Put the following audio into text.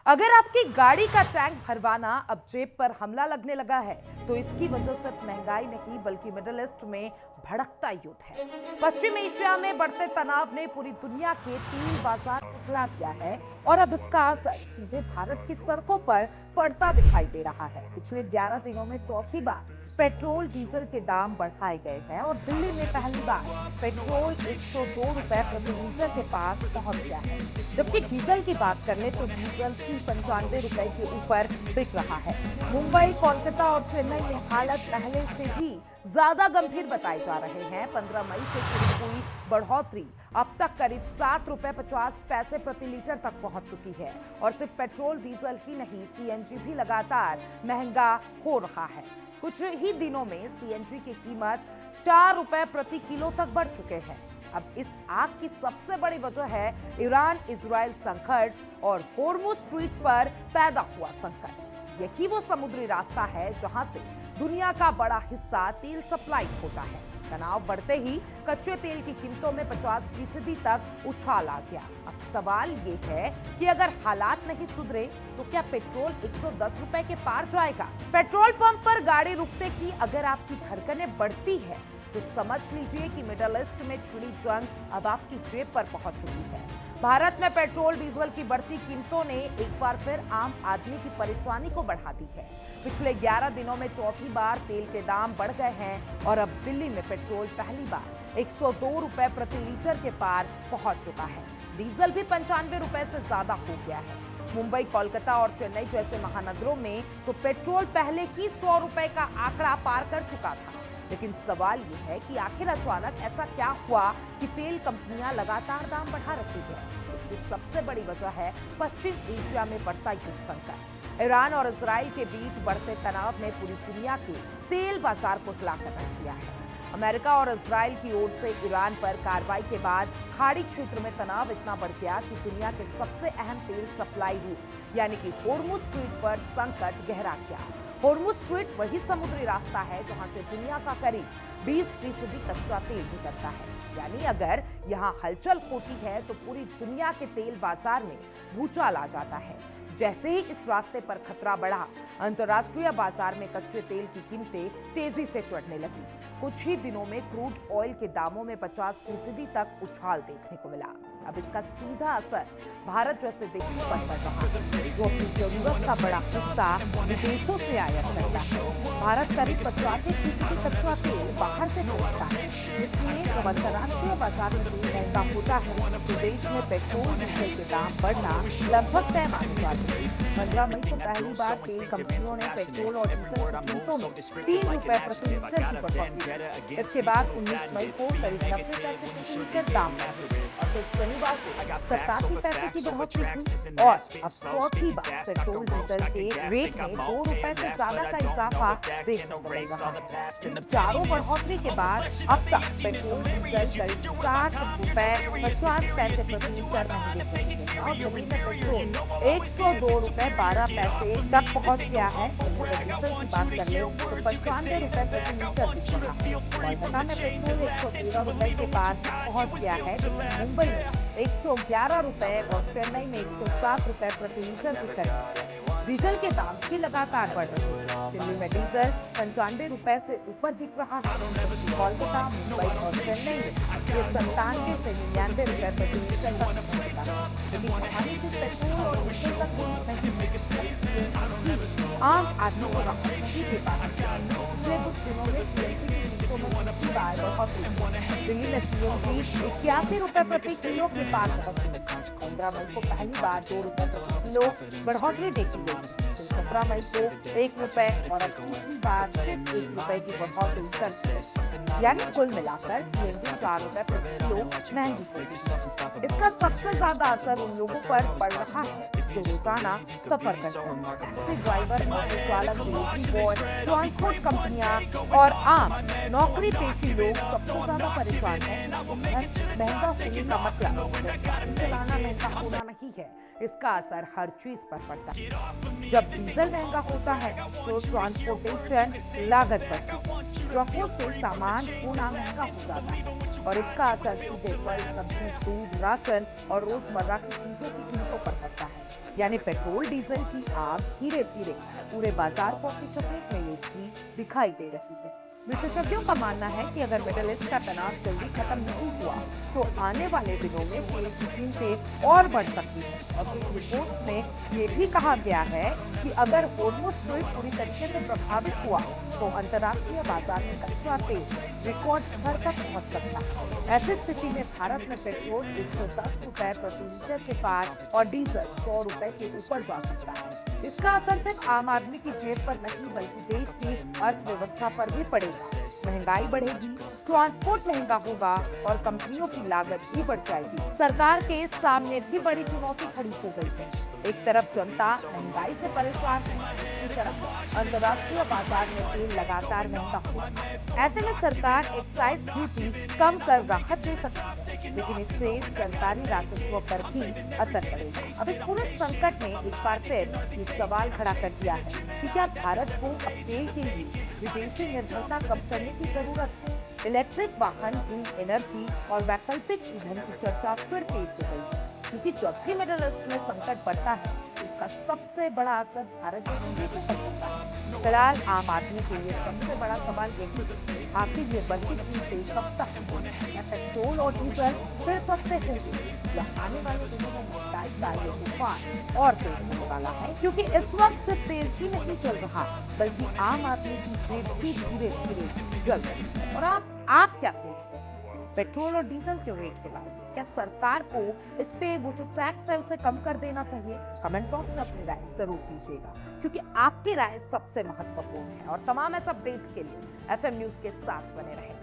अगर आपकी गाड़ी का टैंक भरवाना अब जेब पर हमला लगने लगा है तो इसकी वजह सिर्फ महंगाई नहीं बल्कि मिडिल ईस्ट में भड़कता युद्ध है। पश्चिम एशिया में बढ़ते तनाव ने पूरी दुनिया के तेल बाजार को हिला दिया है और अब इसका असर सीधे भारत की सड़कों पर पड़ता दिखाई दे रहा है। पिछले 11 दिनों में चौथी बार पेट्रोल डीजल के दाम बढ़ाए गए हैं और दिल्ली में पहली बार पेट्रोल 102 रुपए प्रति लीटर के पास पहुंच गया है। जबकि डीजल की बात कर ले तो डीजल 95 रुपए के ऊपर बिक रहा है। मुंबई, कोलकाता और चेन्नई में हालत पहले से भी ज्यादा गंभीर बताए जा रहे हैं। 15 मई से शुरू हुई बढ़ोतरी अब तक करीब 7 रुपए 50 पैसे प्रति लीटर तक पहुंच चुकी है और सिर्फ पेट्रोल डीजल ही नहीं, सीएनजी भी लगातार महंगा हो रहा है। कुछ ही दिनों में सीएनजी की कीमत 4 रुपए प्रति किलो तक बढ़ चुके हैं। अब इस आग की सबसे बड़ी वजह है ईरान इजराइल संघर्ष और होर्मुज स्ट्रीट पर पैदा हुआ संकट। यही वो समुद्री रास्ता है जहां से दुनिया का बड़ा हिस्सा तेल सप्लाई होता है। तनाव बढ़ते ही कच्चे तेल की कीमतों में 50% तक उछाल आ गया। अब सवाल ये है कि अगर हालात नहीं सुधरे तो क्या पेट्रोल 110 रुपए के पार जाएगा? पेट्रोल पंप पर गाड़ी रुकते ही अगर आपकी धड़कनें बढ़ती है तो समझ लीजिए कि मिडिल ईस्ट में छिड़ी जंग अब आपकी जेब पर पहुंच चुकी है। भारत में पेट्रोल डीजल की बढ़ती कीमतों ने एक बार फिर आम आदमी की परेशानी को बढ़ा दी है। पिछले 11 दिनों में चौथी बार तेल के दाम बढ़ गए हैं और अब दिल्ली में पेट्रोल पहली बार 102 रुपए प्रति लीटर के पार पहुंच चुका है। डीजल भी 95 रुपए से ज्यादा हो गया है। मुंबई, कोलकाता और चेन्नई जैसे महानगरों में तो पेट्रोल पहले ही 100 रुपए का आंकड़ा पार कर चुका था। लेकिन सवाल ये है कि आखिर अचानक ऐसा क्या हुआ कि तेल कंपनियां लगातार दाम बढ़ा रही है? इसकी सबसे बड़ी वजह है पश्चिम एशिया में बढ़ता युद्ध संकट। ईरान और इजराइल के बीच बढ़ते तनाव ने पूरी दुनिया के तेल बाजार को हिलाकर रख दिया है। अमेरिका और इजराइल की ओर से ईरान पर कार्रवाई के बाद खाड़ी क्षेत्र में तनाव इतना बढ़ गया कि दुनिया के सबसे अहम तेल सप्लाई रूट यानी कि होर्मुज स्ट्रीट पर संकट गहरा गया। होर्मुज स्ट्रीट वही समुद्री रास्ता है जहां से दुनिया का करीब 20% कच्चा तेल गुजरता है। यानी अगर यहां हलचल होती है तो पूरी दुनिया के तेल बाजार में भूचाल आ जाता है। जैसे ही इस रास्ते पर खतरा बढ़ा, अंतर्राष्ट्रीय बाजार में कच्चे तेल की कीमतें तेजी से चढ़ने लगी। कुछ ही दिनों में क्रूड ऑयल के दामों में 50% तक उछाल देखने को मिला। अब इसका सीधा असर भारत जैसे देशों पर पड़ रहा है जो अपनी जरूरत का बड़ा हिस्सा विदेशों से आयात करता है। भारत करीब 85% कच्चा तेल बाहर से खरीदता है, इसलिए जब अंतर्राष्ट्रीय बाजार में तेल महंगा होता है तो देश में पेट्रोल डीजल के दाम बढ़ना लगभग तय माने जाते हैं। 15 मई को पहली बार तेल कंपनियों ने पेट्रोल और डीजल की कीमतों में 3 रुपए प्रति लीटर की बढ़ोतरी। इसके बाद 19 मई को करीब 90 पैसे प्रति लीटर दाम बढ़े और फिर शनिवार को 87 पैसे की बढ़ोतरी हुई और अब चौथी बार पेट्रोल डीजल के रेट में 2 रुपए से ज्यादा का इजाफा देखने को मिल रहा है। चारों बढ़ोतरी के बाद अब तक पेट्रोल डीजल करीब 60 रुपए 50 पैसे प्रति लीटर महंगे पड़े हैं और दिल्ली में पेट्रोल 102 रुपए 12 पैसे तक पहुंच गया है। डीजल की बात कर ले तो 95 रुपए प्रति लीटर बिक रहा है। कोलकाता में पेट्रोल 113 रुपए के पास पहुंच गया है, जबकि मुंबई में 111 रुपए और चेन्नई में 107 रुपए प्रति लीटर बिक रहे हैं। डीजल के दाम भी लगातार बढ़ रहे हैं। दिल्ली में डीजल 95 रुपए से ऊपर बिक रहा है, जबकि कोलकाता, मुंबई और चेन्नई में ये 97 से 99 रुपए प्रति लीटर तक पहुंचता है। लेकिन कहानी सिर्फ पेट्रोल और डीजल तक नहीं, आम आदमी को राहत नहीं दे पा रहा है। पिछले कुछ दिनों में सीएनजी की कीमतों में दूसरी बार बढ़ोतरी। दिल्ली में सीएनजी 81 रुपए प्रति किलो के पार पहुंच गई। 15 मई को पहली बार 2 रुपए प्रति किलो बढ़ोतरी देखी गई। 17 मई को 1 रुपए और अब दूसरी बार सिर्फ 1 रुपए की बढ़ोतरी कर, यानी कुल मिलाकर सीएनजी 4 रुपए प्रति किलो महंगी होगी। इसका सबसे ज्यादा असर उन लोगों पर पड़ रहा है जो रोजाना सफर करते हैं। टैक्सी ड्राइवर, ऑटो चालक, डिलीवरी बॉय, ट्रांसपोर्ट कंपनियां और आम नौकरी पेशी लोग सबसे ज्यादा परेशान हैं। महंगा होने का मतलब गाड़ी चलाना महंगा होना नहीं है, इसका असर हर चीज पर पड़ता है। जब डीजल महंगा होता है तो ट्रांसपोर्टेशन लागत बढ़ती है, ट्रकों से सामान ढोना महंगा हो जाता है और इसका असर सीधे फल, सब्जी, दूध, राशन और रोजमर्रा की चीजों की कीमतों पर पड़ता है। यानी पेट्रोल डीजल की आग धीरे धीरे पूरे बाजार को अपनी चपेट में लेती दिखाई दे रही है। विशेषज्ञों का मानना है कि अगर मिडिल ईस्ट का तनाव जल्दी खत्म नहीं हुआ तो आने वाले दिनों में तेल की कीमतें और बढ़ सकती हैं। और कुछ रिपोर्ट में ये भी कहा गया है कि अगर होर्मुज़ स्ट्रेट पूरी तरीके से प्रभावित हुआ तो अंतर्राष्ट्रीय बाजार में कच्चा तेल रिकॉर्ड स्तर तक पहुंच सकता है। ऐसी स्थिति में भारत में पेट्रोल 110 रुपए प्रति लीटर के पार और डीजल 100 रुपए के ऊपर जा सकता है। इसका असर सिर्फ आम आदमी की जेब पर नहीं बल्कि देश की अर्थव्यवस्था पर भी पड़ेगा। महंगाई बढ़ेगी, ट्रांसपोर्ट महंगा होगा और कंपनियों की लागत भी बढ़ जाएगी। सरकार के सामने भी बड़ी चुनौती खड़ी हो गई है। एक तरफ जनता महंगाई से परेशान है, दूसरी तरफ अंतर्राष्ट्रीय बाजार में तेल लगातार महंगा हो रहा है। ऐसे में सरकार एक्साइज ड्यूटी कम कर राहत दे सकती है, लेकिन इससे सरकारी राजस्व पर भी असर पड़ेगा। अब इस पूरे संकट ने एक बार फिर ये सवाल खड़ा कर दिया है कि क्या भारत को अब तेल के लिए विदेशी निर्भरता कम करने की जरूरत है। इलेक्ट्रिक वाहन, ग्रीन एनर्जी और वैकल्पिक ईंधन की चर्चा फिर तेज हो गई है, क्योंकि जब भी मिडिल ईस्ट में संकट बढ़ता है इसका सबसे बड़ा असर भारत के मुद्दे पर पड़ता है। फिलहाल आम आदमी के लिए सबसे बड़ा सवाल यही है, आखिर ये बढ़ती कीमतें कब तक होंगी? क्या पेट्रोल और डीजल फिर सस्ते होंगे या आने वाले दिनों में महंगाई का ये तूफान और तेज होने वाला है? क्योंकि इस वक्त सिर्फ तेल ही नहीं चल रहा बल्कि आम आदमी की जेब भी धीरे धीरे जल रही है। और आप क्या सोचते हैं पेट्रोल और डीजल के रेट के बारे में? क्या सरकार को इस पे वो जो टैक्स है उसे कम कर देना चाहिए? कमेंट बॉक्स में अपनी राय जरूर दीजिएगा, क्योंकि आपकी राय सबसे महत्वपूर्ण है। और तमाम ऐसे अपडेट्स के लिए FM न्यूज के साथ बने रहें।